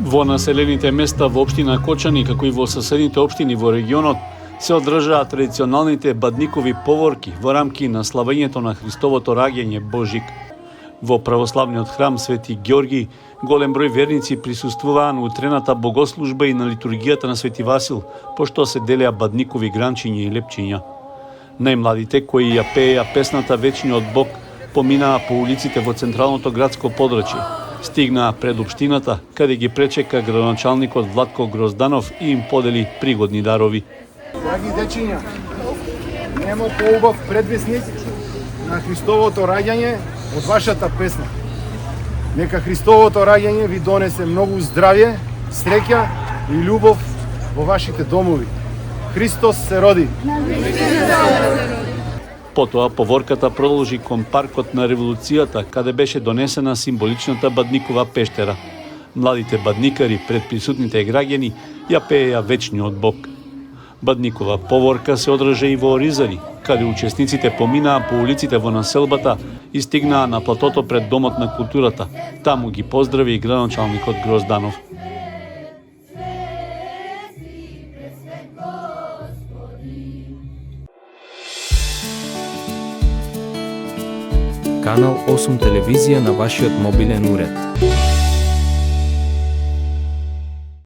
Во населените места во општина Кочани, како и во соседните општини во регионот, се одржаат традиционалните бадникови поворки во рамки на славењето на Христовото раѓање Божик. Во православниот храм Свети Ѓорги, голем број верници присуствуваа на утрената богослужба и на литургијата на Свети Васил, пошто се делеа бадникови гранчиња и лепчиња. Најмладите кои ја пееа песната Вечниот Бог поминаа по улиците во централното градско подрачје. Стигнаа пред општината, каде ги пречека градоначалникот Владко Грозданов и им подели пригодни дарови. Драги дечиња, нема поубав предвесник на Христовото раѓање од вашата песна. Нека Христовото раѓање ви донесе многу здравје, среќа и љубов во вашите домови. Христос се роди! Потоа поворката продолжи кон паркот на Револуцијата, каде беше донесена символичната бадникова пештера. Младите бадникари пред присутните граѓани ја пееа Вечниот Бог. Бадникова поворка се одржа и во Оризари, каде учесниците поминаа по улиците во населбата и стигнаа на платото пред Домот на културата. Таму ги поздрави и градоначалникот Грозданов. Канал 8 телевизија на вашиот мобилен уред.